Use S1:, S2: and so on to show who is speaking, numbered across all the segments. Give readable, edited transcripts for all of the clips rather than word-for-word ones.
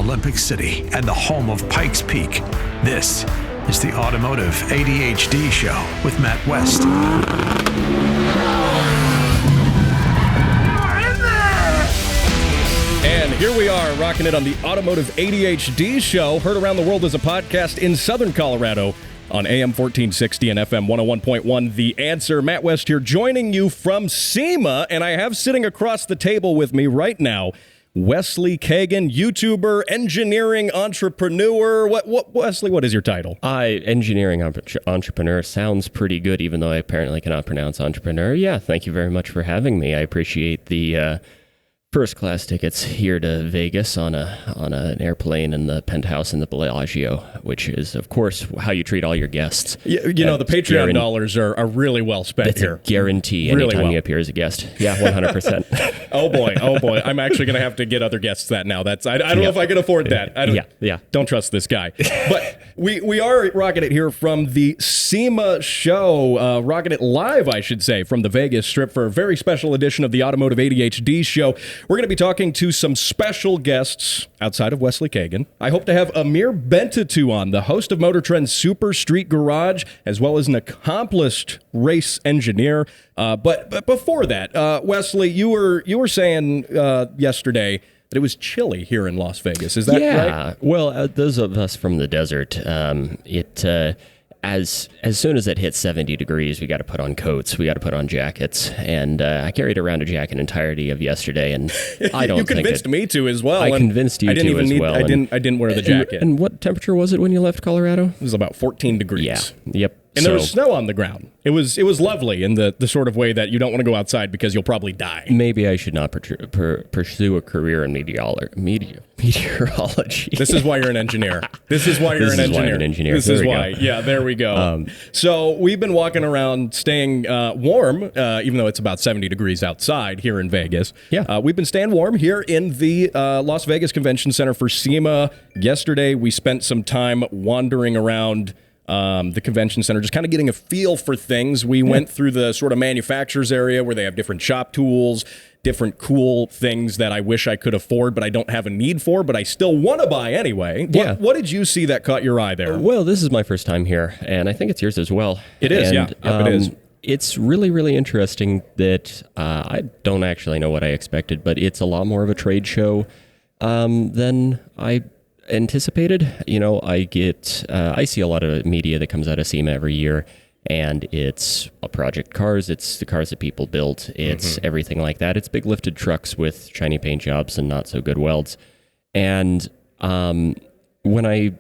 S1: Olympic City and the home of Pikes Peak, this is the Automotive ADHD Show with Matt West.
S2: And here we are, rocking it on the Automotive ADHD Show, heard around the world as a podcast in Southern Colorado on AM 1460 and FM 101.1. The Answer. Matt West here, joining you from Sema, and I have sitting across the table with me right now Wesley Kagan, YouTuber, engineering entrepreneur. What Wesley, what is your title?
S3: Engineering entrepreneur sounds pretty good, even though I apparently cannot pronounce entrepreneur. Yeah, thank you very much for having me. I appreciate the first class tickets here to Vegas on an airplane in the penthouse in the Bellagio, which is, of course, how you treat all your guests.
S2: You know, the Patreon dollars are really well spent here.
S3: It's a guarantee anytime you appear as a guest. Yeah, 100%.
S2: Oh boy. I'm actually going to have to get other guests that now. I don't know if I can afford that. Don't trust this guy. But we are rocking it here from the Sema show, rocking it live, I should say, from the Vegas Strip for a very special edition of the Automotive ADHD Show. We're going to be talking to some special guests outside of Wesley Kagan. I hope to have Amir Bentatou on, the host of Motor Trend's Super Street Garage, as well as an accomplished race engineer. But before that, Wesley, you were saying yesterday that it was chilly here in Las Vegas. Is that right?
S3: Yeah. Well, those of us from the desert, as soon as it hits 70 degrees, we got to put on coats, we got to put on jackets, and I carried around a jacket entirety of yesterday, and I don't.
S2: You convinced me to as well.
S3: I convinced you to as well.
S2: I didn't wear the jacket.
S3: And what temperature was it when you left Colorado?
S2: It was about 14 degrees.
S3: Yeah. Yep.
S2: And there was snow on the ground. It was lovely in the sort of way that you don't want to go outside because you'll probably die.
S3: Maybe I should not pursue a career in meteorology.
S2: This is why you're an engineer. This is why you're an engineer. This is why. Yeah, there we go. So we've been walking around staying warm, even though it's about 70 degrees outside here in Vegas.
S3: Yeah.
S2: We've been staying warm here in the Las Vegas Convention Center for SEMA. Yesterday, we spent some time wandering around the convention center, just kind of getting a feel for things. We went through the sort of manufacturers area where they have different shop tools, different cool things that I wish I could afford, but I don't have a need for, but I still want to buy anyway. What did you see that caught your eye there?
S3: Well, this is my first time here, and I think it's yours as well.
S2: It is,
S3: and,
S2: it is.
S3: It's really, really interesting that I don't actually know what I expected, but it's a lot more of a trade show than I anticipated. You know, I see a lot of media that comes out of SEMA every year, and it's project cars, it's the cars that people built, it's everything like that. It's big lifted trucks with shiny paint jobs and not so good welds. And when I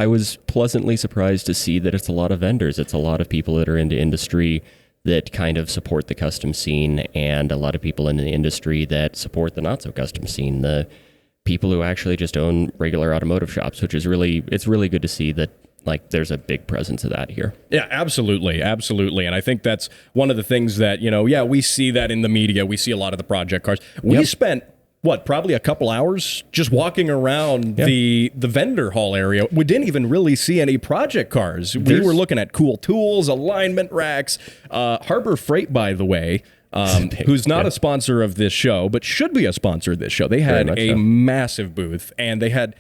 S3: was pleasantly surprised to see that it's a lot of vendors. It's a lot of people that are into industry that kind of support the custom scene, and a lot of people in the industry that support the not so custom scene, the people who actually just own regular automotive shops, which is really good to see that, like, there's a big presence of that here.
S2: Yeah, absolutely. And I think that's one of the things that, we see that in the media. We see a lot of the project cars. We spent, probably a couple hours just walking around the vendor hall area. We didn't even really see any project cars. We were looking at cool tools, alignment racks, Harbor Freight, by the way, who's not a sponsor of this show, but should be a sponsor of this show. They had a massive booth, and they had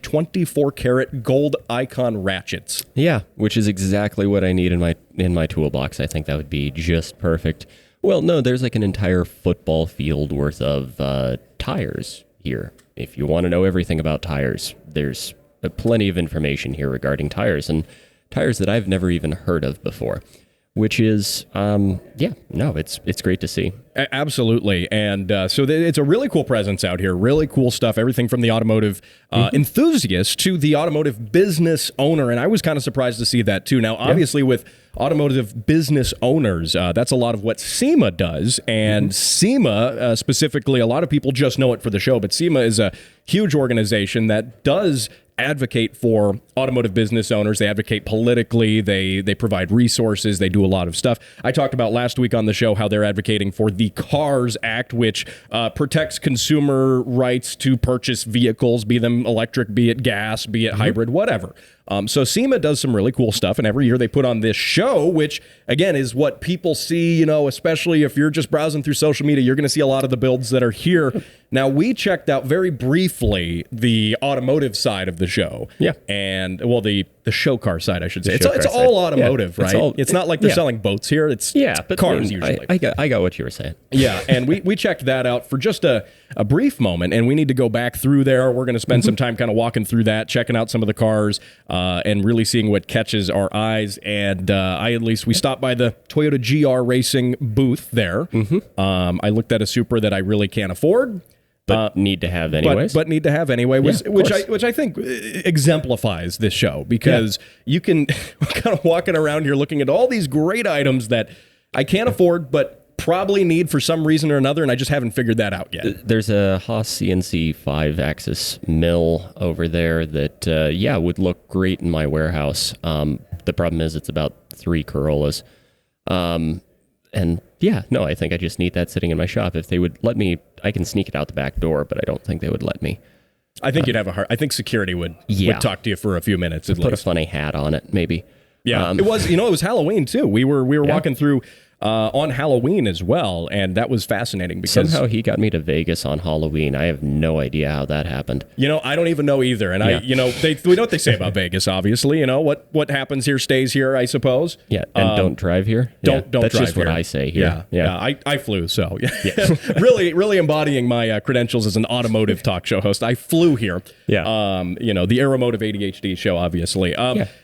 S2: 24-karat gold icon ratchets.
S3: Yeah, which is exactly what I need in my toolbox. I think that would be just perfect. Well, no, there's like an entire football field worth of tires here. If you want to know everything about tires, there's plenty of information here regarding tires, and tires that I've never even heard of before. Which is, it's great to see.
S2: Absolutely. And so it's a really cool presence out here, really cool stuff, everything from the automotive enthusiast to the automotive business owner. And I was kind of surprised to see that too. Now, obviously with automotive business owners, that's a lot of what SEMA does. And SEMA, specifically, a lot of people just know it for the show, but SEMA is a huge organization that does advocate for automotive business owners. They advocate politically. They provide resources. They do a lot of stuff. I talked about last week on the show how they're advocating for the CARS Act, which protects consumer rights to purchase vehicles, be them electric, be it gas, be it hybrid, whatever. So Sema does some really cool stuff, and every year they put on this show, which, again, is what people see, especially if you're just browsing through social media, you're going to see a lot of the builds that are here. Now, we checked out very briefly the automotive side of the show.
S3: Yeah.
S2: And, well, the show car side, I should say. It's all automotive, right? It's not like they're selling boats here. It's cars usually.
S3: I got what you were saying.
S2: Yeah, and we checked that out for just a brief moment, and we need to go back through there. We're going to spend some time kind of walking through that, checking out some of the cars, and really seeing what catches our eyes. And we stopped by the Toyota GR Racing booth there. I looked at a Supra that I really can't afford.
S3: But need to have anyways.
S2: But need to have anyway, which I think exemplifies this show, because you can kind of walking around here looking at all these great items that I can't afford, but probably need for some reason or another, and I just haven't figured that out yet.
S3: There's a Haas CNC 5-axis mill over there that, would look great in my warehouse. The problem is it's about 3 Corollas. I think I just need that sitting in my shop. If they would let me, I can sneak it out the back door, but I don't think they would let me.
S2: I think you'd have I think security would talk to you for a few minutes at least.
S3: Put a funny hat on it, maybe.
S2: Yeah, it was Halloween too. We were walking through on Halloween as well, and that was fascinating because
S3: somehow he got me to Vegas on Halloween. I have no idea how that happened.
S2: I don't even know either. And we know what they say about Vegas. Obviously, what happens here stays here, I suppose.
S3: Yeah, and don't drive here.
S2: Don't
S3: That's
S2: drive
S3: just
S2: here.
S3: What I say here.
S2: Yeah. I flew, so really embodying my credentials as an automotive talk show host. I flew here.
S3: Yeah.
S2: The Aeromotive ADHD show, obviously.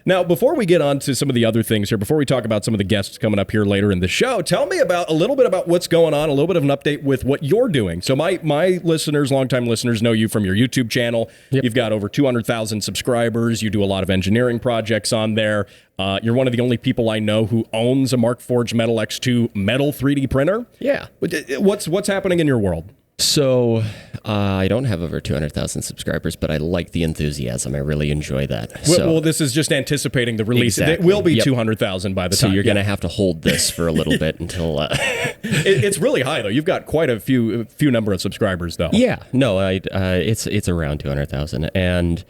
S2: Now, before we get on to some of the other things here, before we talk about some of the guests coming up here later in the show, tell me a little bit about what's going on, a little bit of an update with what you're doing. So my listeners, longtime listeners, know you from your YouTube channel. Yep. You've got over 200,000 subscribers. You do a lot of engineering projects on there. You're one of the only people I know who owns a Markforged Metal X2 metal 3D printer.
S3: Yeah.
S2: What's happening in your world?
S3: So I don't have over 200,000 subscribers, but I like the enthusiasm. I really enjoy that.
S2: Well, this is just anticipating the release.
S3: Exactly.
S2: It will be 200,000 by the time.
S3: So you're going to have to hold this for a little bit until...
S2: It's really high, though. You've got quite a few number of subscribers, though.
S3: Yeah. No, it's around 200,000. And...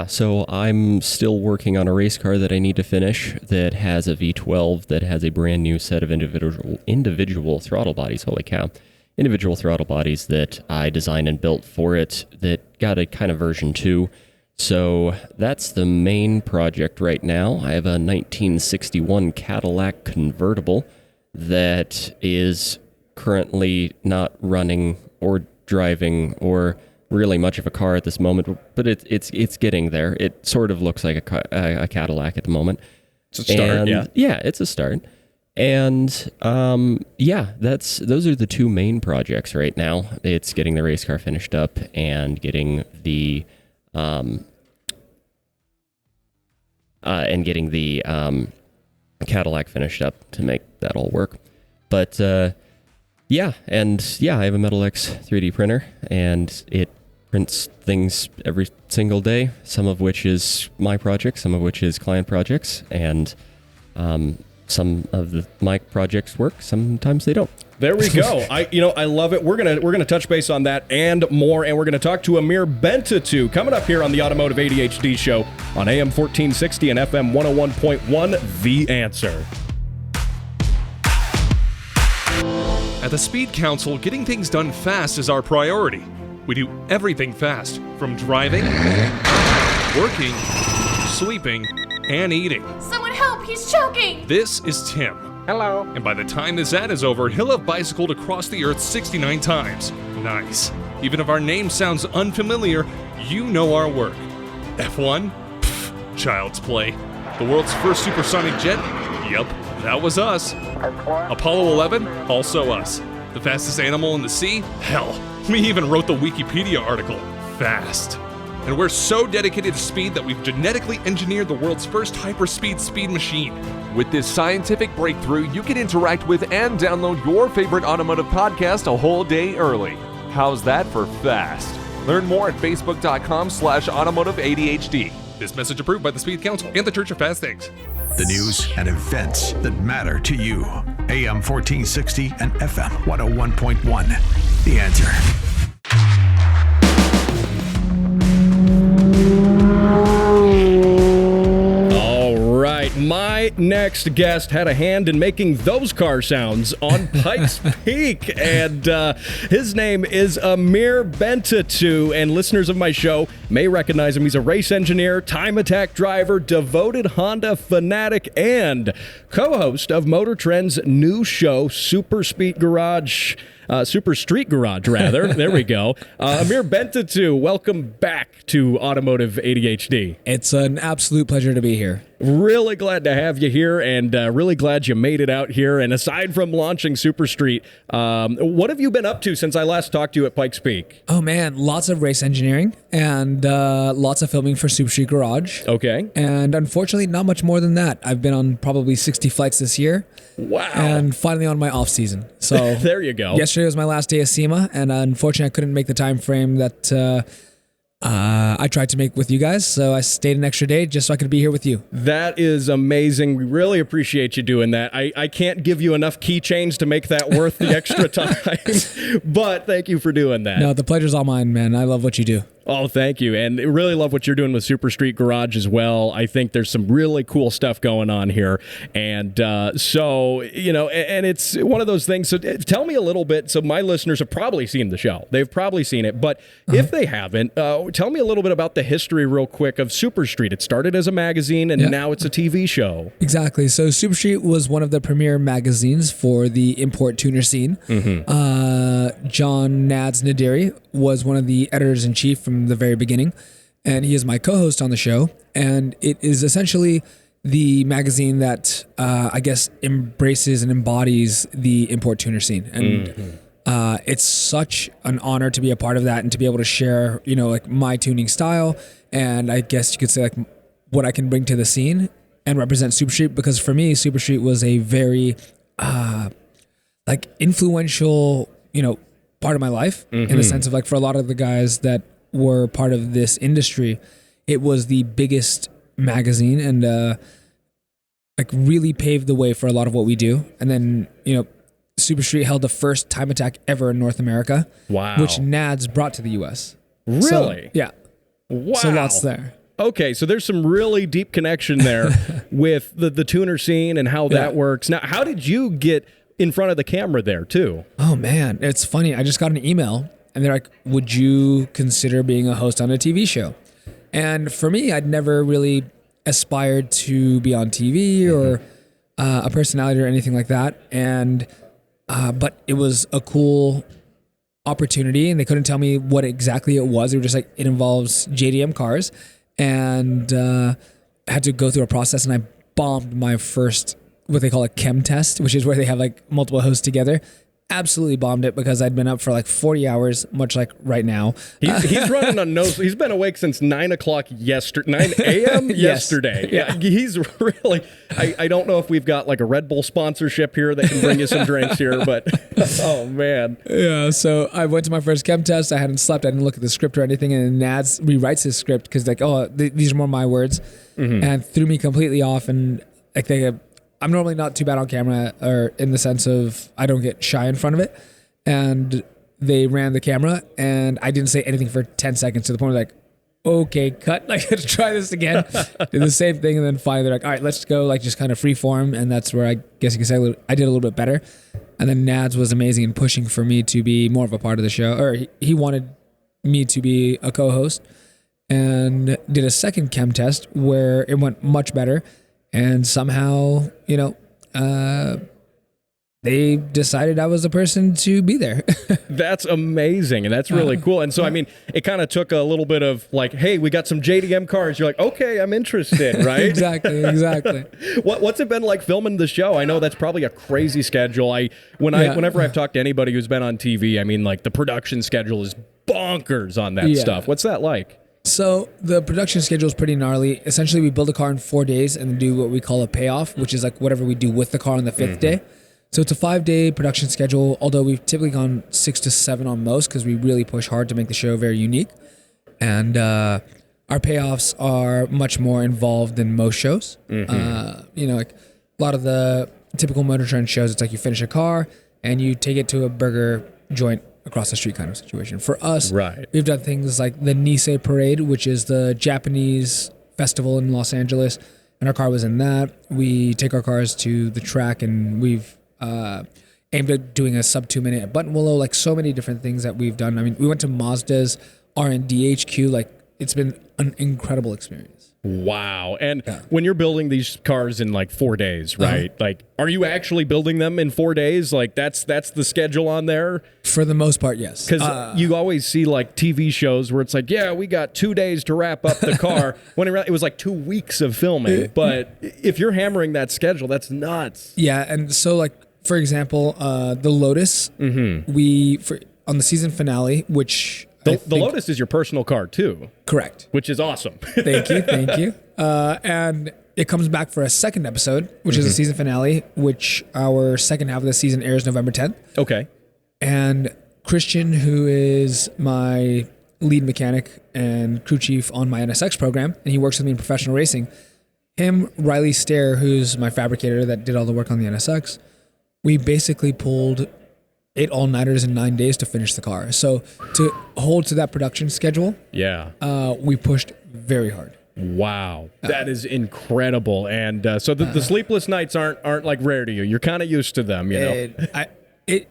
S3: so I'm still working on a race car that I need to finish that has a V12 that has a brand new set of individual throttle bodies. Holy cow. Individual throttle bodies that I designed and built for it that got a kind of version 2. So that's the main project right now. I have a 1961 Cadillac convertible that is currently not running or driving or really much of a car at this moment, but it's getting there. It sort of looks like a Cadillac at the moment.
S2: It's a start,
S3: Yeah, it's a start. And those are the two main projects right now. It's getting the race car finished up and getting the Cadillac finished up to make that all work. But I have a Metal X 3D printer, and it prints things every single day, some of which is my project, some of which is client projects, and some of my projects work, sometimes they don't.
S2: There we go. I love it. We're gonna touch base on that and more, and we're gonna talk to Amir Bentatou coming up here on the Automotive ADHD show on AM 1460 and FM 101.1. The Answer.
S4: At the Speed Council, getting things done fast is our priority. We do everything fast, from driving, working, sleeping, and eating.
S5: Someone help, he's choking!
S4: This is Tim.
S6: Hello.
S4: And by the time this ad is over, he'll have bicycled across the earth 69 times. Nice. Even if our name sounds unfamiliar, you know our work. F1? Pfft, child's play. The world's first supersonic jet? Yep, that was us. Apollo 11? Also us. The fastest animal in the sea? Hell, we even wrote the Wikipedia article. Fast. And we're so dedicated to speed that we've genetically engineered the world's first hyperspeed speed machine.
S6: With this scientific breakthrough, you can interact with and download your favorite automotive podcast a whole day early. How's that for fast? Learn more at facebook.com/automotiveadhd.
S4: This message approved by the Speed Council and the Church of Fast Things.
S1: The news and events that matter to you. AM 1460 and FM 101.1. The Answer.
S2: My next guest had a hand in making those car sounds on Pikes Peak, and his name is Amir Bentatou, and listeners of my show may recognize him. He's a race engineer, time attack driver, devoted Honda fanatic, and co-host of Motor Trend's new show, Super Street Garage, rather. There we go. Amir Bentatou, welcome back to Automotive ADHD.
S7: It's an absolute pleasure to be here.
S2: Really glad to have you here, and really glad you made it out here. And aside from launching Super Street, what have you been up to since I last talked to you at Pikes Peak?
S7: Oh man, lots of race engineering and lots of filming for Super Street Garage.
S2: Okay.
S7: And unfortunately, not much more than that. I've been on probably 60 flights this year.
S2: Wow.
S7: And finally on my off season. So
S2: there you go.
S7: Yesterday was my last day of SEMA, and unfortunately I couldn't make the time frame that I tried to make with you guys, so I stayed an extra day just so I could be here with you.
S2: That is amazing. We really appreciate you doing that. I can't give you enough keychains to make that worth the extra time, but thank you for doing that.
S7: No, the pleasure's all mine, man. I love what you do.
S2: Oh, thank you. And really love what you're doing with Super Street Garage as well. I think there's some really cool stuff going on here. And so, you know, and it's one of those things. So tell me a little bit. So my listeners have probably seen the show. They've probably seen it. But if they haven't, tell me a little bit about the history real quick of Super Street. It started as a magazine and now it's a TV show.
S7: Exactly. So Super Street was one of the premier magazines for the import tuner scene. John Nads Naderi was one of the editors-in-chief from the very beginning, and he is my co-host on the show, and it is essentially the magazine that I guess embraces and embodies the import tuner scene, and it's such an honor to be a part of that and to be able to share, you know, like my tuning style, and I guess you could say like what I can bring to the scene and represent Super Street, because for me Super Street was a very like influential, you know, part of my life in the sense of like for a lot of the guys that were part of this industry, it was the biggest magazine and like really paved the way for a lot of what we do. And then, you know, Super Street held the first time attack ever in North America.
S2: Wow.
S7: Which Nads brought to the US.
S2: Really?
S7: So, yeah.
S2: Wow.
S7: So lots there.
S2: Okay, so there's some really deep connection there with the tuner scene and how that works. Now, how did you get in front of the camera there too?
S7: Oh man, it's funny. I just got an email and they're like, would you consider being a host on a TV show? And for me, I'd never really aspired to be on TV or a personality or anything like that. And, but it was a cool opportunity and they couldn't tell me what exactly it was. They were just like, it involves JDM cars, and I had to go through a process, and I bombed my first, what they call a chem test, which is where they have like multiple hosts together. Absolutely bombed it because I'd been up for like 40 hours, much like right now.
S2: He's running on nose. He's been awake since 9 a.m. yesterday.
S7: Yeah.
S2: He's really, I don't know if we've got like a Red Bull sponsorship here that can bring you some drinks here, but oh man.
S7: Yeah. So I went to my first chem test. I hadn't slept. I didn't look at the script or anything. And Nads rewrites his script because like, oh, these are more my words, and threw me completely off. And like I'm normally not too bad on camera, or in the sense of I don't get shy in front of it. And they ran the camera and I didn't say anything for 10 seconds to the point of like, okay, cut. Like, let's try this again. Did the same thing. And then finally they're like, all right, let's go, like just kind of free form. And that's where I guess you could say I did a little bit better. And then Nads was amazing in pushing for me to be more of a part of the show, or he wanted me to be a co-host, and did a second chem test where it went much better. And somehow, you know, they decided I was the person to be there.
S2: That's amazing. And that's really cool. And so, I mean, it kind of took a little bit of like, hey, we got some JDM cars. You're like, okay, I'm interested, right?
S7: Exactly.
S2: What's it been like filming the show? I know that's probably a crazy schedule. Whenever I've talked to anybody who's been on TV, I mean, like the production schedule is bonkers on that stuff. What's that like?
S7: So the production schedule is pretty gnarly. Essentially, we build a car in 4 days and do what we call a payoff, which is like whatever we do with the car on the 5th day. So it's a 5-day production schedule, although we've typically gone 6 to 7 on most because we really push hard to make the show very unique. And our payoffs are much more involved than most shows. You know, like a lot of the typical Motor Trend shows, it's like you finish a car and you take it to a burger joint across the street kind of situation. For us, we've done things like the Nisei Parade, which is the Japanese festival in Los Angeles, and our car was in that. We take our cars to the track, and we've aimed at doing a sub 2 minute at Buttonwillow, like so many different things that we've done. I mean, we went to Mazda's R&D HQ. Like, it's been an incredible experience.
S2: Wow. And when you're building these cars in like 4 days, right? Like, are you actually building them in 4 days? Like, that's the schedule on there?
S7: For the most part, yes.
S2: Because you always see like TV shows where it's like, yeah, we got 2 days to wrap up the car. When it was like 2 weeks of filming. But if you're hammering that schedule, that's nuts.
S7: Yeah. And so, like, for example, the Lotus, on the season finale, which...
S2: The Lotus is your personal car too.
S7: Correct.
S2: Which is awesome.
S7: Thank you. And it comes back for a second episode, which is the season finale, which our second half of the season airs November 10th.
S2: Okay.
S7: And Christian, who is my lead mechanic and crew chief on my NSX program, and he works with me in professional racing, him, Riley Stair, who's my fabricator that did all the work on the NSX, we basically pulled 8 all-nighters in 9 days to finish the car. So to hold to that production schedule, we pushed very hard.
S2: Wow, that is incredible. And so the sleepless nights aren't like rare to you. You're kind of used to them, you know.
S7: It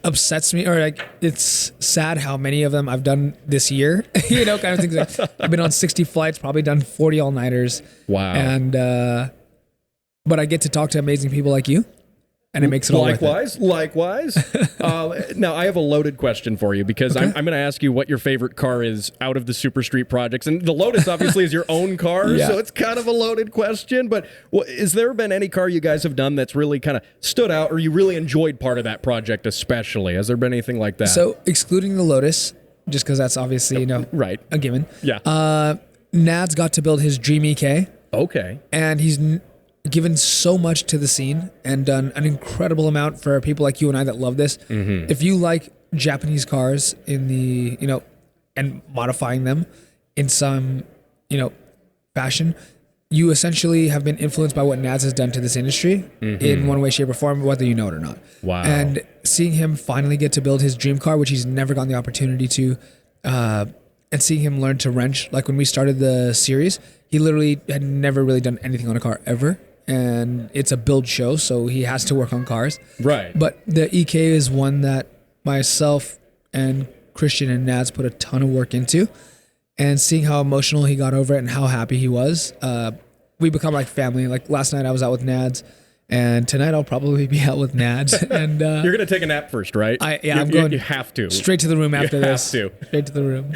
S7: upsets me, or like it's sad how many of them I've done this year. You know, kind of things. Like, I've been on 60 flights, probably done 40 all-nighters.
S2: Wow.
S7: And but I get to talk to amazing people like you. And it makes it all
S2: likewise. Now, I have a loaded question for you because I'm going to ask you what your favorite car is out of the Super Street projects. And the Lotus obviously is your own car, so it's kind of a loaded question. But has there been any car you guys have done that's really kind of stood out or you really enjoyed part of that project especially? Has there been anything like that?
S7: So, excluding the Lotus, just because that's obviously, a given.
S2: Yeah.
S7: Nad's got to build his Dream EK.
S2: Okay.
S7: And he's given so much to the scene and done an incredible amount for people like you and I that love this. If you like Japanese cars in the, and modifying them in some, fashion, you essentially have been influenced by what Naz has done to this industry in one way, shape, or form, whether you know it or not.
S2: Wow.
S7: And seeing him finally get to build his dream car, which he's never gotten the opportunity to, and seeing him learn to wrench, like when we started the series, he literally had never really done anything on a car ever. And it's a build show, so he has to work on cars.
S2: Right.
S7: But the EK is one that myself and Christian and Nads put a ton of work into. And seeing how emotional he got over it and how happy he was, we become like family. Like last night I was out with Nads, and tonight I'll probably be out with Nads. And
S2: you're gonna take a nap first, right?
S7: I'm going.
S2: You have to
S7: straight to the room after this.
S2: You have to.
S7: Straight to the room.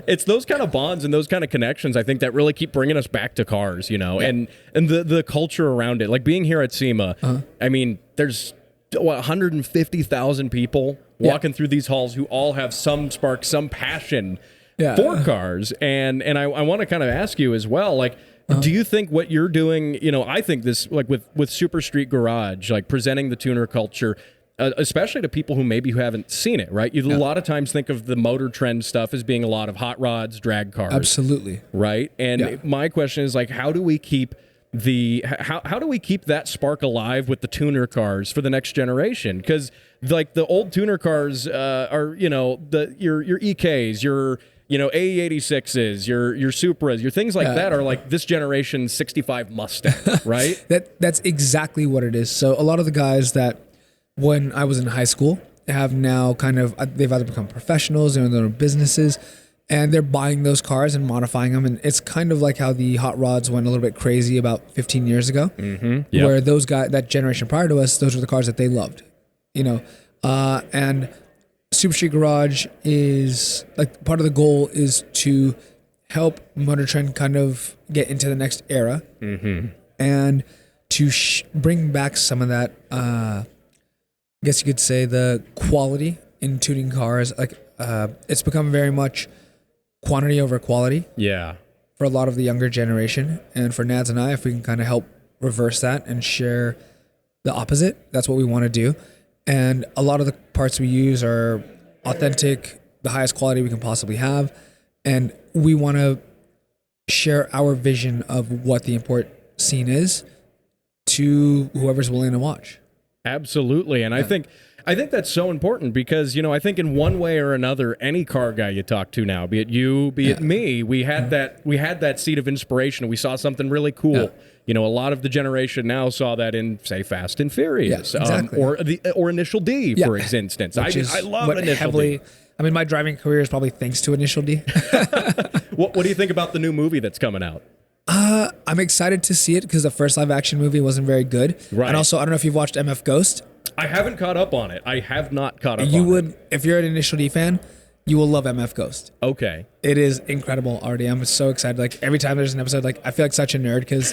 S2: It's those kind of bonds and those kind of connections, I think, that really keep bringing us back to cars, and the culture around it. Like being here at Sema, I mean, there's 150,000 people walking through these halls who all have some spark, some passion for cars, and I want to kind of ask you as well, like. Do you think what you're doing, I think this, like with Super Street Garage, like presenting the tuner culture, especially to people who haven't seen it, right? You a lot of times think of the motor trend stuff as being a lot of hot rods, drag cars.
S7: Absolutely.
S2: Right? And my question is like, how do we keep how do we keep that spark alive with the tuner cars for the next generation? Because like the old tuner cars are, your EKs, your AE86s, your Supras, your things like that are like this generation's 65 Mustang, right?
S7: That's exactly what it is. So a lot of the guys that when I was in high school have now they've either become professionals, they're in their own businesses, and they're buying those cars and modifying them. And it's kind of like how the hot rods went a little bit crazy about 15 years ago, where those guys, that generation prior to us, those were the cars that they loved, and Super Street Garage is like part of the goal is to help Motor Trend kind of get into the next era and to bring back some of that, I guess you could say, the quality in tuning cars. Like it's become very much quantity over quality.
S2: Yeah.
S7: For a lot of the younger generation. And for Nads and I, if we can kind of help reverse that and share the opposite, that's what we want to do. And a lot of the parts we use are authentic, the highest quality we can possibly have. And we want to share our vision of what the import scene is to whoever's willing to watch.
S2: Absolutely. And I think I think that's so important because, you know, I think in one way or another, any car guy you talk to now, be it you, be it me, we had that seed of inspiration. We saw something really cool. Yeah. You know, a lot of the generation now saw that in, say, Fast and Furious,
S7: exactly.
S2: Or Initial D, for instance. I love Initial D.
S7: I mean, my driving career is probably thanks to Initial D.
S2: What do you think about the new movie that's coming out?
S7: I'm excited to see it because the first live action movie wasn't very good.
S2: Right.
S7: And also, I don't know if you've watched MF Ghost.
S2: I haven't caught up on it. I have not caught up
S7: You
S2: on
S7: would,
S2: it.
S7: if you're an Initial D fan, you will love MF Ghost.
S2: Okay.
S7: It is incredible already. I'm so excited. Like every time there's an episode, like I feel like such a nerd because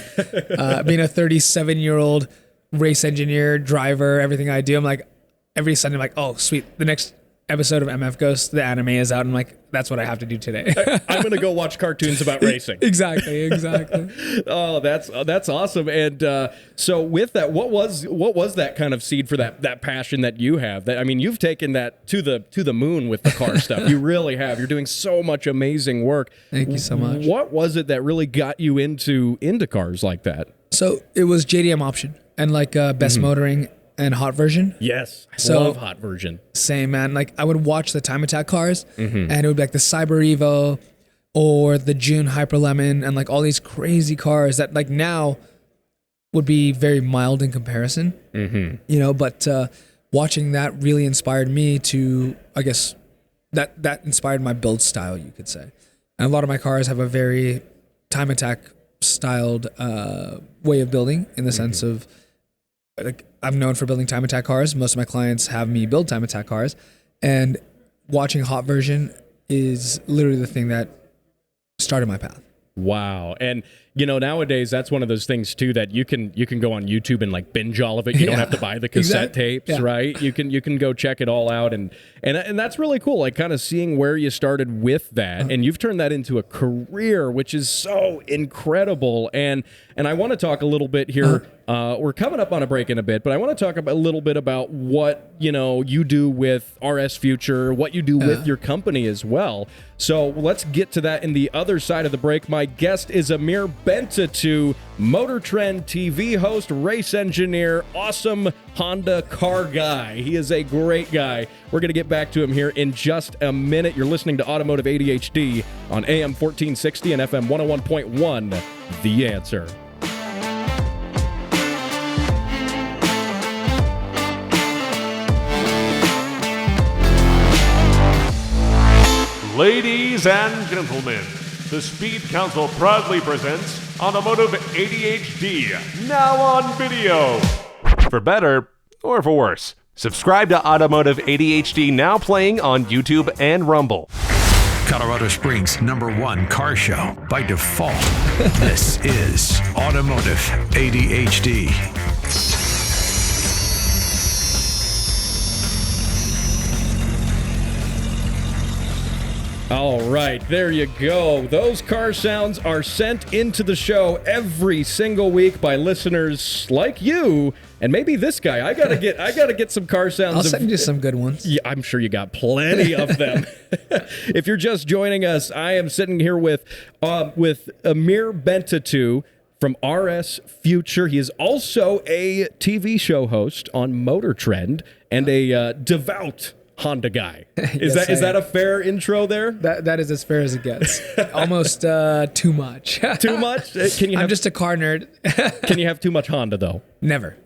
S7: being a 37-year-old race engineer, driver, everything I do, I'm like, every Sunday, I'm like, oh, sweet. The next episode of MF Ghost, the anime is out. And I'm like, that's what I have to do today.
S2: I'm going to go watch cartoons about racing.
S7: Exactly.
S2: Oh, that's awesome. And so with that, what was that kind of seed for that passion that you have? That, I mean, you've taken that to the moon with the car stuff. You really have. You're doing so much amazing work.
S7: Thank you so much.
S2: What was it that really got you into cars like that?
S7: So it was JDM Option and like Best Motoring and Hot Version.
S2: Yes, I love Hot Version.
S7: Same, man. Like I would watch the Time Attack cars, and it would be like the Cyber Evo or the June Hyper Lemon, and like all these crazy cars that like now would be very mild in comparison. You know, but watching that really inspired me to, I guess, that inspired my build style, you could say. And a lot of my cars have a very Time Attack styled way of building in the sense of, like, I'm known for building Time Attack cars. Most of my clients have me build Time Attack cars, and watching Hot Version is literally the thing that started my path.
S2: Wow. And you know, nowadays that's one of those things too that you can go on YouTube and like binge all of it. You don't have to buy the cassette tapes, right? You can go check it all out, and that's really cool. Like kind of seeing where you started with that, and you've turned that into a career, which is so incredible. And I want to talk a little bit here. We're coming up on a break in a bit, but I want to talk a little bit about what, you know, you do with RS Future, what you do with your company as well. So let's get to that in the other side of the break. My guest is Amir Bentatou, Motor Trend TV host, race engineer, awesome Honda car guy. He is a great guy. We're going to get back to him here in just a minute. You're listening to Automotive ADHD on AM 1460 and FM 101.1, The Answer.
S6: Ladies and gentlemen, the Speed Council proudly presents Automotive ADHD, now on video. For better or for worse, subscribe to Automotive ADHD, now playing on YouTube and Rumble.
S1: Colorado Springs' #1 car show by default. This is Automotive ADHD.
S2: All right, there you go. Those car sounds are sent into the show every single week by listeners like you, and maybe this guy. I gotta get some car sounds.
S7: I'll send you some good ones.
S2: Yeah, I'm sure you got plenty of them. If you're just joining us, I am sitting here with Amir Bentatou from RS Future. He is also a TV show host on Motor Trend and a devout Honda guy. Is that a fair intro there?
S7: That is as fair as it gets. Almost too much.
S2: Too much?
S7: I'm just a car nerd.
S2: Can you have too much Honda though?
S7: Never.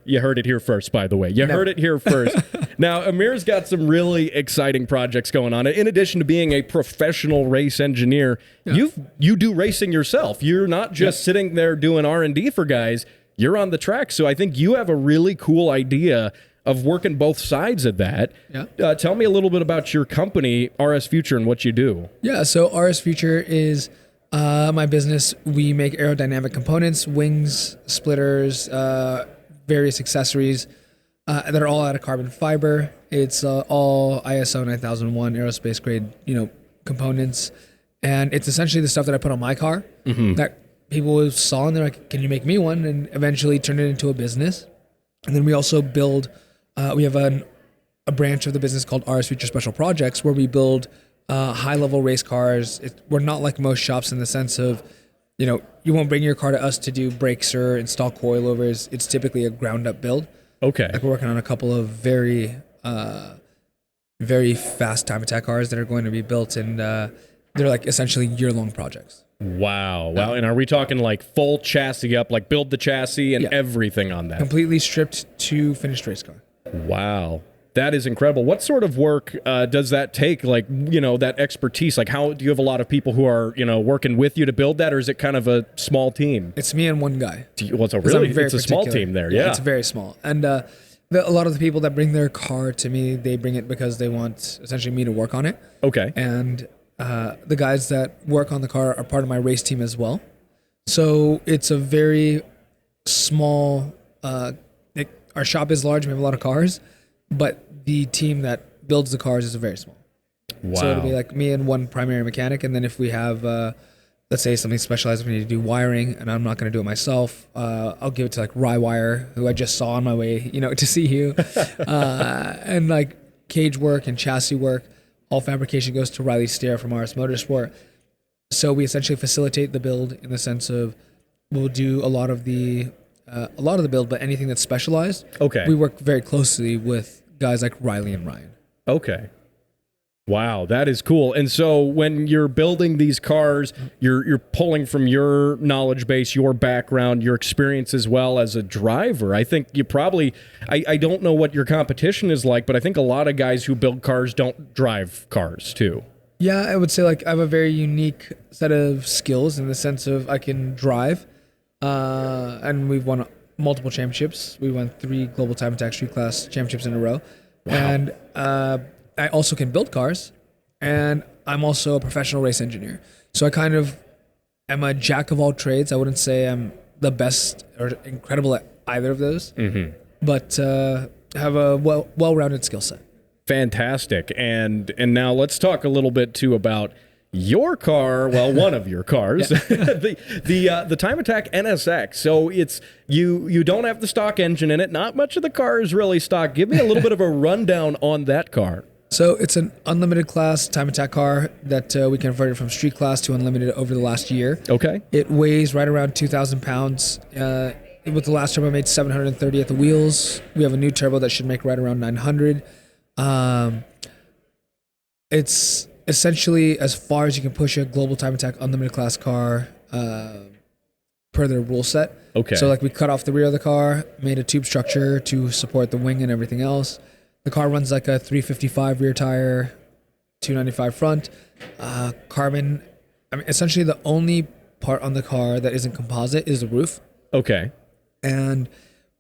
S2: You heard it here first, by the way. Heard it here first. Now, Amir's got some really exciting projects going on. In addition to being a professional race engineer, you do racing yourself. You're not just sitting there doing R&D for guys. You're on the track. So I think you have a really cool idea of working both sides of that. Yeah. Tell me a little bit about your company, RS Future, and what you do.
S7: Yeah, so RS Future is my business. We make aerodynamic components, wings, splitters, various accessories that are all out of carbon fiber. It's all ISO 9001 aerospace grade, components. And it's essentially the stuff that I put on my car that people saw and they're like, can you make me one? And eventually turned it into a business. And then we also build, we have a branch of the business called RS Future Special Projects where we build high-level race cars. We're not like most shops in the sense of, you won't bring your car to us to do brakes or install coilovers. It's typically a ground-up build.
S2: Okay.
S7: Like we're working on a couple of very fast time attack cars that are going to be built, and they're like essentially year-long projects.
S2: Wow. And are we talking like full chassis up, like build the chassis and everything on that?
S7: Completely stripped to finished race car.
S2: Wow. That is incredible. What sort of work does that take? Like, that expertise, like how do you have a lot of people who are, working with you to build that, or is it kind of a small team?
S7: It's me and one guy.
S2: Well, it's a small team there. Yeah.
S7: It's very small. And a lot of the people that bring their car to me, they bring it because they want essentially me to work on it.
S2: Okay.
S7: And the guys that work on the car are part of my race team as well. So it's a very small, our shop is large, we have a lot of cars, but the team that builds the cars is very small.
S2: Wow.
S7: So it'll be like me and one primary mechanic, and then if we have, let's say something specialized, we need to do wiring, and I'm not going to do it myself, I'll give it to like Rywire, who I just saw on my way, to see you, and like cage work and chassis work. All fabrication goes to Riley Stair from RS Motorsport. So we essentially facilitate the build in the sense of we'll do a lot of the build, but anything that's specialized, we work very closely with guys like Riley and Ryan.
S2: Okay. Wow, that is cool. And so when you're building these cars, you're pulling from your knowledge base, your background, your experience as well as a driver. I think you probably, I don't know what your competition is like, but I think a lot of guys who build cars don't drive cars too.
S7: Yeah, I would say like I have a very unique set of skills in the sense of I can drive, and we've won multiple championships. We won 3 Global Time Attack Street Class championships in a row. Wow. And I also can build cars, and I'm also a professional race engineer. So I kind of am a jack of all trades. I wouldn't say I'm the best or incredible at either of those, but have a well-rounded skill set.
S2: Fantastic. And now let's talk a little bit too about your car, well, one of your cars, the Time Attack NSX. So it's you don't have the stock engine in it. Not much of the car is really stock. Give me a little bit of a rundown on that car.
S7: So it's an unlimited class Time Attack car that we converted from street class to unlimited over the last year.
S2: Okay.
S7: It weighs right around 2,000 pounds. With the last turbo, I made 730 at the wheels. We have a new turbo that should make right around 900. It's essentially as far as you can push a global Time Attack unlimited class car per their rule set.
S2: Okay.
S7: So like we cut off the rear of the car, made a tube structure to support the wing and everything else. The car runs like a 355 rear tire, 295 front, carbon. I mean, essentially the only part on the car that isn't composite is the roof.
S2: Okay.
S7: And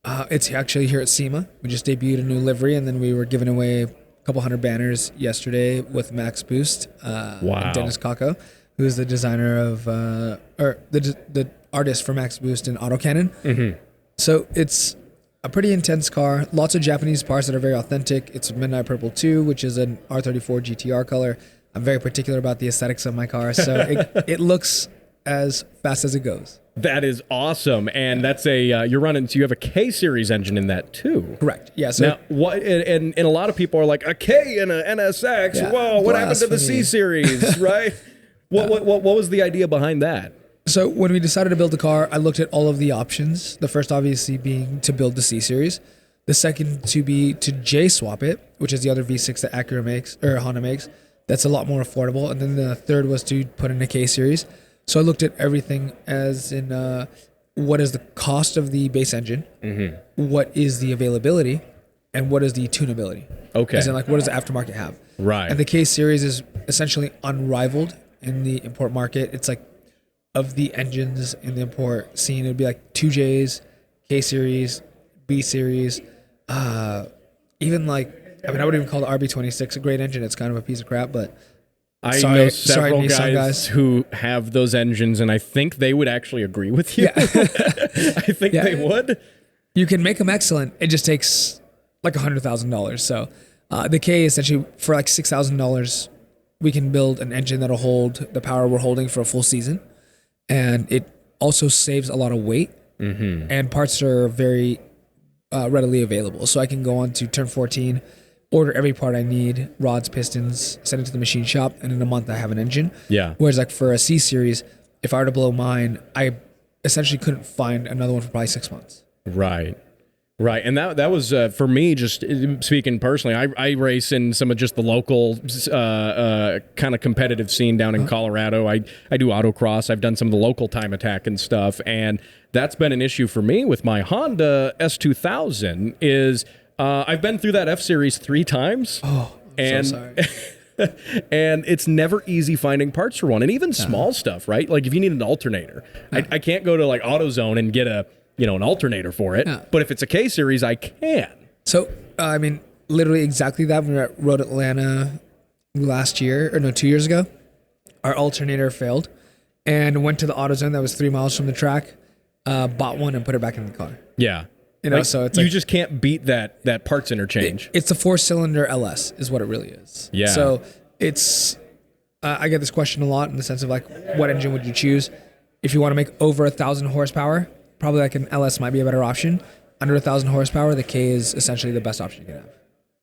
S7: it's actually here at Sema. We just debuted a new livery, and then we were giving away a couple hundred banners yesterday with Max Boost. And Dennis Kako, who's the designer of, or the artist for Max Boost and Autocannon.
S2: Mm-hmm.
S7: So it's a pretty intense car. Lots of Japanese parts that are very authentic. It's a Midnight Purple 2, which is an R34 GTR color. I'm very particular about the aesthetics of my car, so it looks as fast as it goes.
S2: That is awesome, and that's you're running. So you have a K series engine in that too.
S7: Correct. Yeah. So
S2: now, what? And a lot of people are like, a K in a NSX. Yeah, whoa! What happened to the C series? Right? What was the idea behind that?
S7: So when we decided to build the car, I looked at all of the options. The first, obviously, being to build the C series. The second to be to J swap it, which is the other V6 that Acura makes or Honda makes. That's a lot more affordable. And then the third was to put in a K series. So I looked at everything as in what is the cost of the base engine, what is the availability, and what is the tunability.
S2: Okay.
S7: As in, like, what does the aftermarket have?
S2: Right.
S7: And the K series is essentially unrivaled in the import market. It's like, of the engines in the import scene, it would be like 2Js, K series, B series, even like, I mean, I would even call the RB26 a great engine. It's kind of a piece of crap, but
S2: I know several guys who have those engines, and I think they would actually agree with you. Yeah. I think they would.
S7: You can make them excellent. It just takes like $100,000. So the K essentially for like $6,000, we can build an engine that'll hold the power we're holding for a full season. And it also saves a lot of weight, and parts are very readily available. So I can go on to Turn 14, order every part I need, rods, pistons, send it to the machine shop, and in a month I have an engine.
S2: Yeah.
S7: Whereas like for a C series, if I were to blow mine, I essentially couldn't find another one for probably 6 months.
S2: Right. Right, and that was for me. Just speaking personally, I race in some of just the local kind of competitive scene down in Colorado. I do autocross. I've done some of the local time attack and stuff, and that's been an issue for me with my Honda S2000. Is I've been through that F Series 3 times.
S7: Oh, I'm so sorry.
S2: And it's never easy finding parts for one, and even small stuff, right? Like if you need an alternator, I can't go to like AutoZone and get an alternator for it. Yeah. But if it's a K series, I can.
S7: So, I mean, literally exactly that. When we were at Road Atlanta 2 years ago, our alternator failed and went to the AutoZone that was 3 miles from the track, bought one and put it back in the car.
S2: Yeah.
S7: So it's
S2: you just can't beat that parts interchange.
S7: It's a 4-cylinder LS is what it really is.
S2: Yeah.
S7: So it's, I get this question a lot in the sense of like, what engine would you choose? If you want to make over 1,000 horsepower, probably like an LS might be a better option. Under 1,000 horsepower, the K is essentially the best option you can have.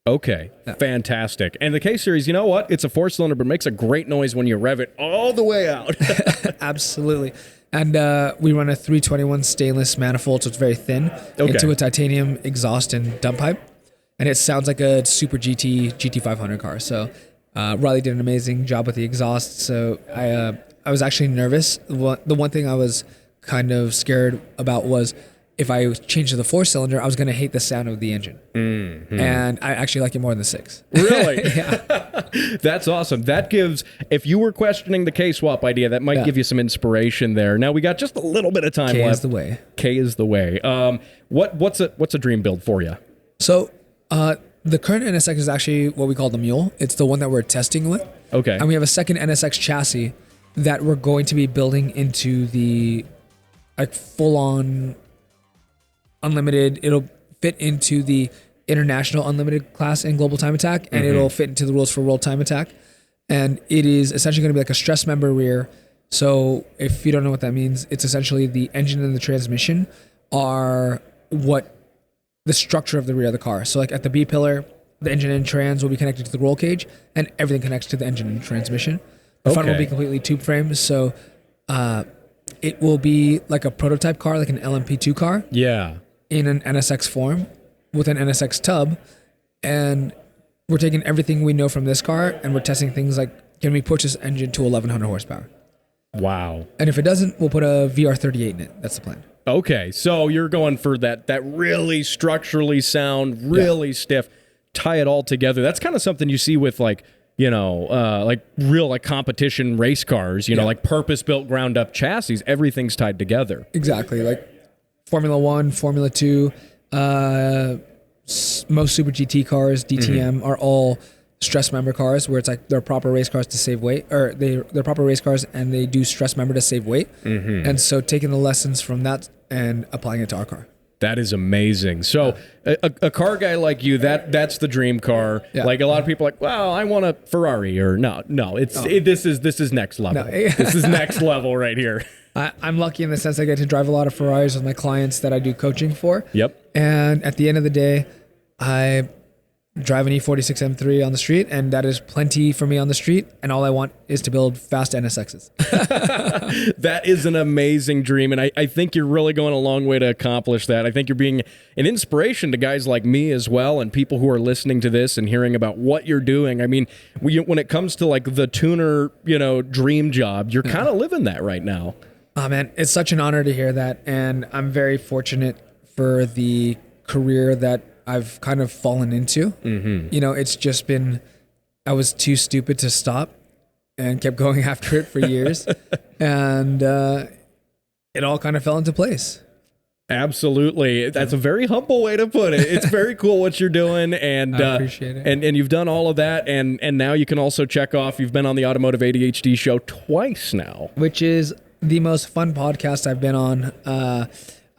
S2: Okay, fantastic. And the K series, you know what? It's a 4-cylinder, but it makes a great noise when you rev it all the way out.
S7: Absolutely. And we run a 321 stainless manifold, so it's very thin, into a titanium exhaust and dump pipe. And it sounds like a Super GT 500 car. So Riley did an amazing job with the exhaust. So I was actually nervous. The one thing I was kind of scared about was if I changed to the 4-cylinder, I was going to hate the sound of the engine. Mm-hmm. And I actually like it more than the 6.
S2: Really? Yeah. That's awesome. That gives, if you were questioning the K-swap idea, that might give you some inspiration there. Now we got just a little bit of time left.
S7: K is the way.
S2: K is the way. What's a dream build for you?
S7: So the current NSX is actually what we call the Mule. It's the one that we're testing with.
S2: Okay.
S7: And we have a second NSX chassis that we're going to be building into the like full-on unlimited. It'll fit into the international unlimited class in Global Time Attack, and it'll fit into the rules for World Time Attack. And it is essentially going to be like a stress member rear. So if you don't know what that means, it's essentially the engine and the transmission are what the structure of the rear of the car. So like at the B pillar, the engine and trans will be connected to the roll cage, and everything connects to the engine and transmission. The front will be completely tube frame. So it will be like a prototype car, like an LMP2 car.
S2: Yeah.
S7: In an NSX form with an NSX tub. And we're taking everything we know from this car and we're testing things like, can we push this engine to 1,100 horsepower?
S2: Wow.
S7: And if it doesn't, we'll put a VR38 in it. That's the plan.
S2: Okay. So you're going for that really structurally sound, really stiff, tie it all together. That's kind of something you see with like real competition race cars, like purpose-built ground-up chassis. Everything's tied together.
S7: Exactly. Like Formula 1, Formula 2, most Super GT cars, DTM, are all stress member cars where it's like they're proper race cars to save weight, or they're proper race cars and they do stress member to save weight. And so taking the lessons from that and applying it to our car.
S2: That is amazing. So a car guy like you, that's the dream car. Yeah. Like a lot of people are like, well, I want a Ferrari, or no. This is next level. No. This is next level right here.
S7: I'm lucky in the sense I get to drive a lot of Ferraris with my clients that I do coaching for.
S2: Yep.
S7: And at the end of the day, I drive an E46 M3 on the street, and that is plenty for me on the street, and all I want is to build fast NSXs.
S2: That is an amazing dream, and I think you're really going a long way to accomplish that. I think you're being an inspiration to guys like me as well, and people who are listening to this and hearing about what you're doing. I mean, when it comes to like the tuner, dream job, you're kind of living that right now.
S7: Oh man, it's such an honor to hear that, and I'm very fortunate for the career that I've kind of fallen into. It's just been, I was too stupid to stop and kept going after it for years. And it all kind of fell into place.
S2: Absolutely. That's a very humble way to put it. It's very cool what you're doing. And
S7: I appreciate it.
S2: And you've done all of that. And now you can also check off, you've been on the Automotive ADHD show twice now.
S7: Which is the most fun podcast I've been on.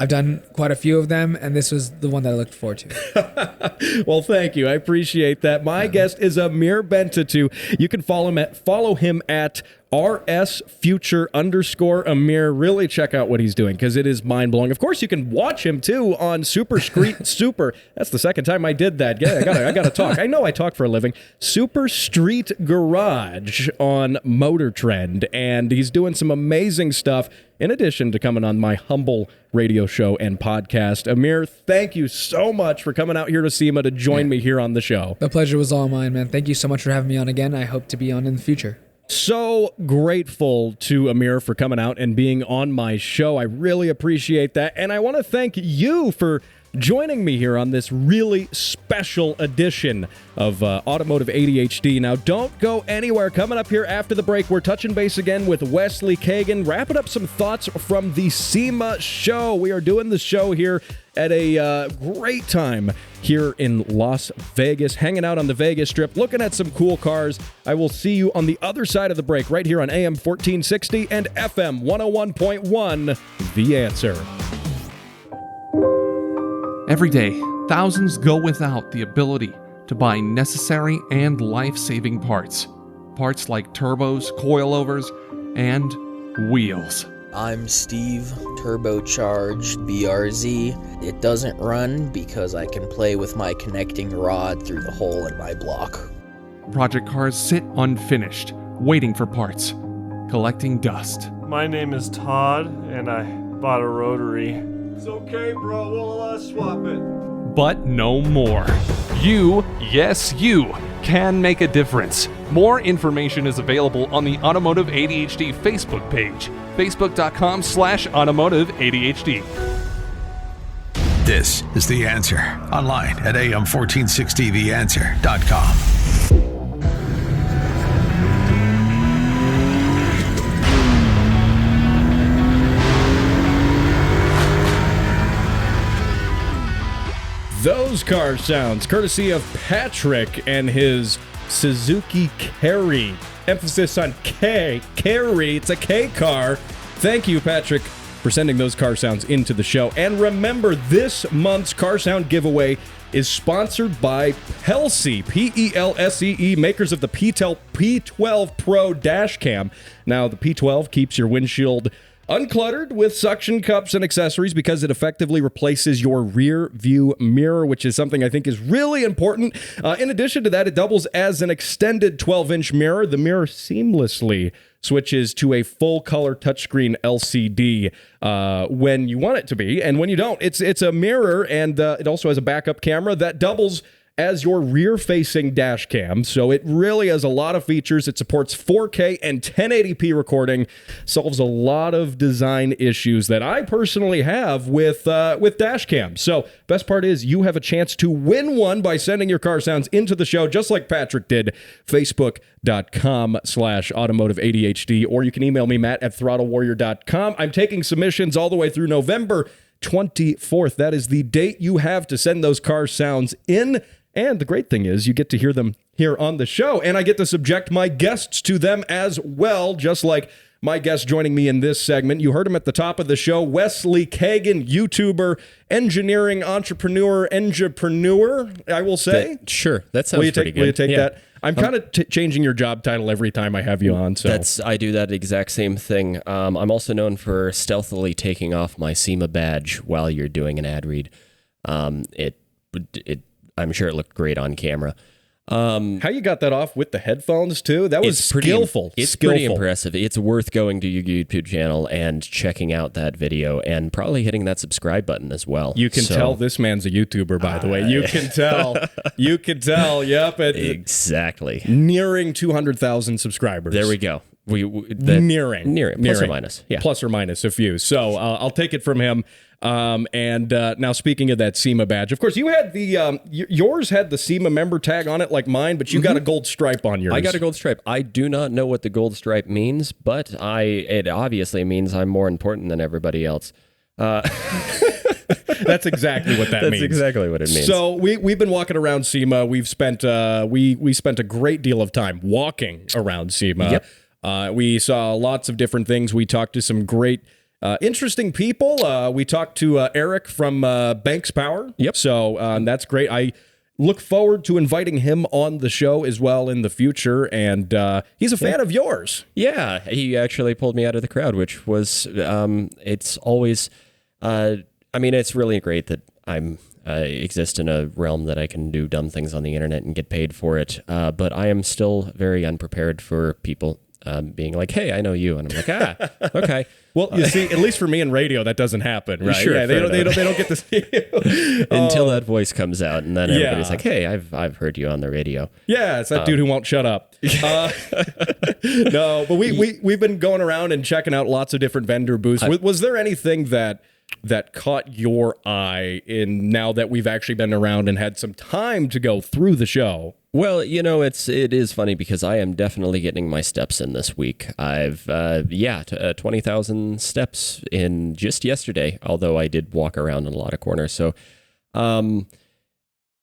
S7: I've done quite a few of them, and this was the one that I looked forward to.
S2: Well, thank you. I appreciate that. My guest is Amir Bentatou. You can follow him at rsfuture_Amir. Really check out what he's doing because it is mind-blowing. Of course, you can watch him too on Super Street Super. That's the second time I did that. Yeah, I gotta talk. I know I talk for a living. Super Street Garage on Motor Trend, and he's doing some amazing stuff. in addition to coming on my humble radio show and podcast. Amir, thank you so much for coming out here to SEMA to join me here on the show.
S7: The pleasure was all mine, man. Thank you so much for having me on again. I hope to be on in the future.
S2: So grateful to Amir for coming out and being on my show. I really appreciate that. And I want to thank you for joining me here on this really special edition of Automotive ADHD. Now, don't go anywhere. Coming up here after the break, we're touching base again with Wesley Kagan, wrapping up some thoughts from the SEMA show. We are doing the show here at a great time here in Las Vegas, hanging out on the Vegas Strip, looking at some cool cars. I will see you on the other side of the break right here on AM 1460 and FM 101.1, The Answer.
S4: Every day, thousands go without the ability to buy necessary and life-saving parts. Parts like turbos, coilovers, and wheels.
S8: I'm Steve, turbocharged BRZ. It doesn't run because I can play with my connecting rod through the hole in my block.
S4: Project cars sit unfinished, waiting for parts, collecting dust.
S9: My name is Todd, and I bought a rotary.
S10: It's okay, bro. We'll swap it.
S4: But no more. You, yes you, can make a difference. More information is available on the Automotive ADHD Facebook page, facebook.com/Automotive ADHD.
S1: This is The Answer, online at am1460theanswer.com.
S2: Those car sounds, courtesy of Patrick and his Suzuki Carry. Emphasis on K. Carry. It's a K car. Thank you, Patrick, for sending those car sounds into the show. And remember, this month's car sound giveaway is sponsored by Pelsey, P-E-L-S-E-E, makers of the P12 Pro dash cam. Now, the P12 keeps your windshield uncluttered with suction cups and accessories because it effectively replaces your rear view mirror, which is something I think is really important. In addition to that, it doubles as an extended 12-inch mirror. The mirror seamlessly switches to a full-color touchscreen LCD when you want it to be, and when you don't. It's a mirror, and it also has a backup camera that doubles as your rear-facing dash cam, so it really has a lot of features. It supports 4K and 1080p recording, solves a lot of design issues that I personally have with dash cams. So best part is you have a chance to win one by sending your car sounds into the show, just like Patrick did, facebook.com/automotive ADHD, or you can email me, matt@throttlewarrior.com. I'm taking submissions all the way through November 24th. That is the date you have to send those car sounds in. And the great thing is you get to hear them here on the show, and I get to subject my guests to them as well, just like my guest joining me in this segment. You heard him at the top of the show, Wesley Kagan, YouTuber, engineering entrepreneur, I will say.
S3: Sure, that sounds pretty good.
S2: Will you take that? I'm kind of changing your job title every time I have you on. So
S3: I do that exact same thing. I'm also known for stealthily taking off my SEMA badge while you're doing an ad read. I'm sure it looked great on camera.
S2: How you got that off with the headphones too? That was skillful.
S3: It's pretty impressive. It's worth going to your YouTube channel and checking out that video and probably hitting that subscribe button as well.
S2: You can tell this man's a YouTuber, by the way. You can tell. You can tell. Yep.
S3: Exactly.
S2: Nearing 200,000 subscribers.
S3: There we go.
S2: Nearing.
S3: Plus or minus. Yeah.
S2: Plus or minus a few. So I'll take it from him. Now speaking of that SEMA badge, of course you had yours had the SEMA member tag on it like mine, but you got a gold stripe on yours.
S3: I got a gold stripe. I do not know what the gold stripe means, but it obviously means I'm more important than everybody else.
S2: That's exactly what that means.
S3: That's exactly what it means.
S2: So we've been walking around SEMA. We've spent we spent a great deal of time walking around SEMA.
S3: Yep.
S2: We saw lots of different things. We talked to some great interesting people. We talked to Eric from Banks Power.
S3: Yep.
S2: So that's great. I look forward to inviting him on the show as well in the future. And he's a fan of yours.
S3: Yeah, he actually pulled me out of the crowd, which was, it's always, it's really great that I'm exist in a realm that I can do dumb things on the internet and get paid for it. But I am still very unprepared for people being like, "Hey, I know you," and I'm like, okay.
S2: Well, you see, at least for me in radio, that doesn't happen, right?
S3: Sure,
S2: yeah, they don't get to see you
S3: until that voice comes out, and then everybody's like, "Hey, I've heard you on the radio."
S2: Yeah, it's that dude who won't shut up. No, but we've been going around and checking out lots of different vendor booths. Was there anything that caught your eye in now that we've actually been around and had some time to go through the show?
S3: Well, it is funny because I am definitely getting my steps in this week. I've 20,000 steps in just yesterday, although I did walk around in a lot of corners. So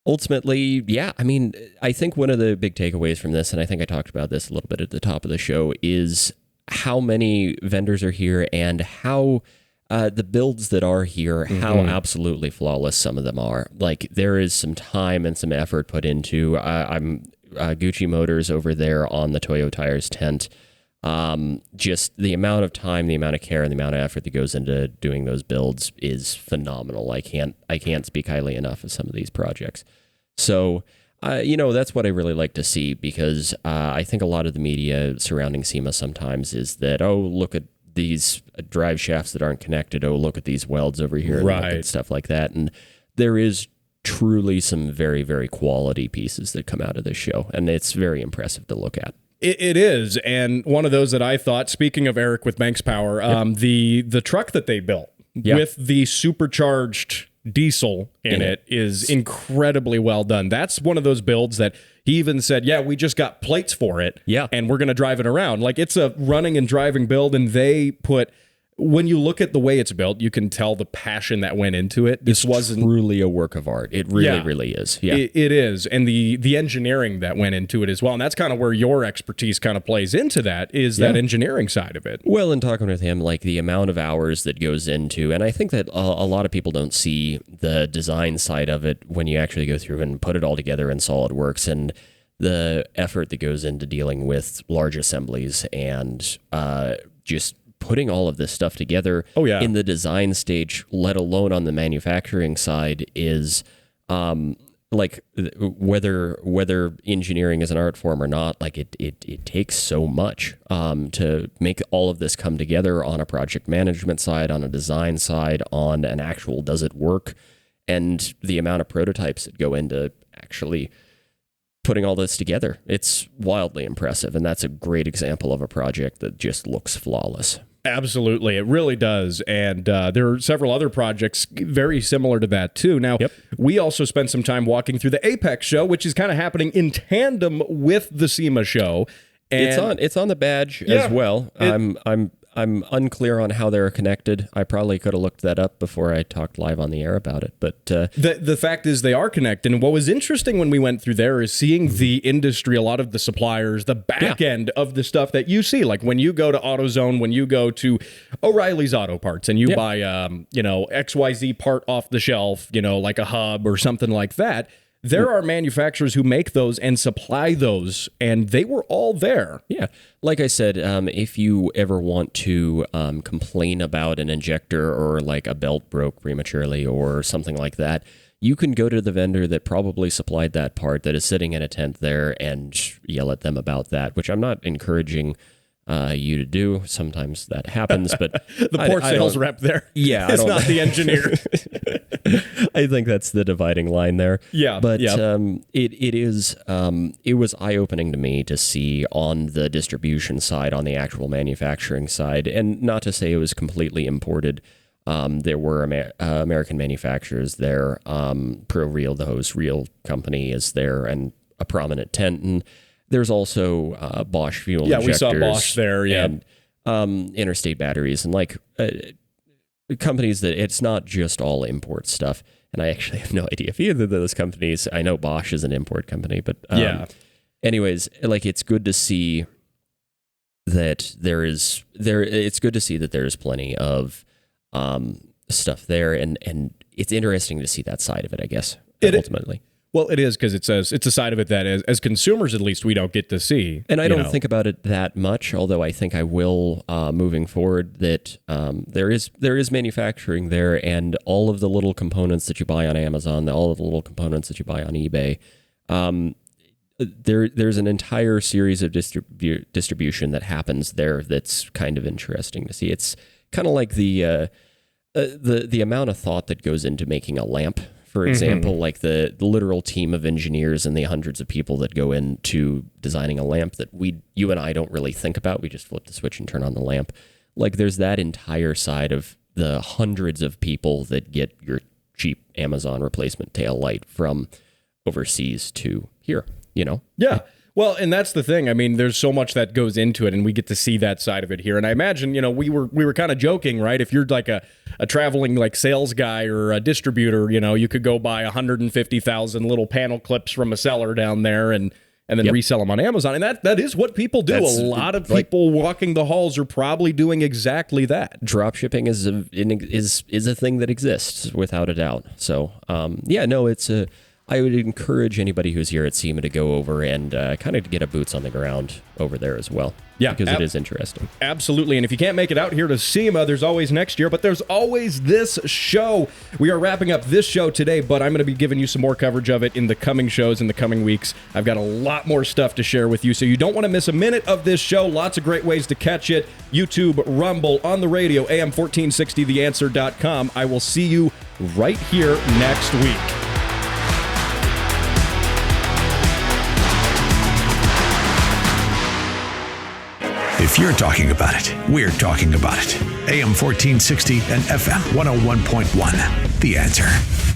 S3: ultimately, I mean, I think one of the big takeaways from this, and I think I talked about this a little bit at the top of the show, is how many vendors are here and how the builds that are here, how absolutely flawless some of them are. Like, there is some time and some effort put into, I'm Gucci Motors over there on the Toyo Tires tent. Just the amount of time, the amount of care, and the amount of effort that goes into doing those builds is phenomenal. I can't speak highly enough of some of these projects. So, that's what I really like to see, because I think a lot of the media surrounding SEMA sometimes is that, oh, look at these drive shafts that aren't connected. Oh, look at these welds over here,
S2: right,
S3: and stuff like that. And there is truly some very, very quality pieces that come out of this show, and it's very impressive to look at.
S2: It is, and one of those that I thought, speaking of Eric with Manx Power, the truck that they built with the supercharged diesel in it is incredibly well done. That's one of those builds that he even said, we just got plates for it, and we're going to drive it around. Like, it's a running and driving build, and they put, when you look at the way it's built, you can tell the passion that went into it. This wasn't
S3: truly a work of art. It really, really is. Yeah,
S2: it is. And the engineering that went into it as well. And that's kind of where your expertise kind of plays into that, is that engineering side of it.
S3: Well, in talking with him, like the amount of hours that goes into, and I think that a lot of people don't see the design side of it when you actually go through and put it all together in SolidWorks, and the effort that goes into dealing with large assemblies and just putting all of this stuff together in the design stage, let alone on the manufacturing side, is like whether engineering is an art form or not, like it takes so much to make all of this come together on a project management side, on a design side, on an actual does it work, and the amount of prototypes that go into actually putting all this together. It's wildly impressive, and that's a great example of a project that just looks flawless.
S2: Absolutely, it really does. And there are several other projects very similar to that too. Now, we also spent some time walking through the Apex show, which is kind of happening in tandem with the SEMA show. And
S3: it's on the badge as well. I'm unclear on how they're connected. I probably could have looked that up before I talked live on the air about it. But
S2: the fact is they are connected. And what was interesting when we went through there is seeing the industry, a lot of the suppliers, the back end of the stuff that you see. Like when you go to AutoZone, when you go to O'Reilly's Auto Parts and you buy, XYZ part off the shelf, like a hub or something like that. There are manufacturers who make those and supply those, and they were all there.
S3: Yeah. Like I said, if you ever want to complain about an injector or like a belt broke prematurely or something like that, you can go to the vendor that probably supplied that part that is sitting in a tent there and yell at them about that, which I'm not encouraging you to do. Sometimes that happens, but
S2: the poor sales rep there.
S3: Yeah,
S2: it's not the engineer.
S3: I think that's the dividing line there.
S2: Yeah,
S3: but it was eye-opening to me to see on the distribution side, on the actual manufacturing side, and not to say it was completely imported. There were American manufacturers there. ProReal, the hose reel company, is there, and a prominent tent. And there's also Bosch fuel injectors.
S2: We saw Bosch there,
S3: and Interstate Batteries, and like companies that it's not just all import stuff. And I actually have no idea if either of those companies, I know Bosch is an import company, but anyways, like it's good to see that it's good to see that there's plenty of stuff there, and it's interesting to see that side of it, I guess, ultimately.
S2: Well, it is, because it's a side of it that as consumers, at least, we don't get to see.
S3: And I don't think about it that much, although I think I will moving forward, that there is manufacturing there, and all of the little components that you buy on Amazon, all of the little components that you buy on eBay, there's an entire series of distribution that happens there that's kind of interesting to see. It's kind of like the amount of thought that goes into making a lamp, for example, like the literal team of engineers and the hundreds of people that go into designing a lamp that you and I don't really think about. We just flip the switch and turn on the lamp. Like there's that entire side of the hundreds of people that get your cheap Amazon replacement tail light from overseas to here,
S2: Yeah. Well, and that's the thing. I mean, there's so much that goes into it, and we get to see that side of it here. And I imagine, we were kind of joking, right? If you're like a traveling like sales guy or a distributor, you could go buy 150,000 little panel clips from a seller down there and then resell them on Amazon. And that is what people do. A lot of people walking the halls are probably doing exactly that.
S3: Drop shipping is a thing that exists without a doubt. So, it's I would encourage anybody who's here at SEMA to go over and kind of get a boots on the ground over there as well.
S2: Yeah,
S3: because it is interesting.
S2: Absolutely. And if you can't make it out here to SEMA, there's always next year, but there's always this show. We are wrapping up this show today, but I'm going to be giving you some more coverage of it in the coming shows in the coming weeks. I've got a lot more stuff to share with you, so you don't want to miss a minute of this show. Lots of great ways to catch it. YouTube, Rumble, on the radio, AM1460theanswer.com. I will see you right here next week.
S1: If you're talking about it, we're talking about it. AM 1460 and FM 101.1. The Answer.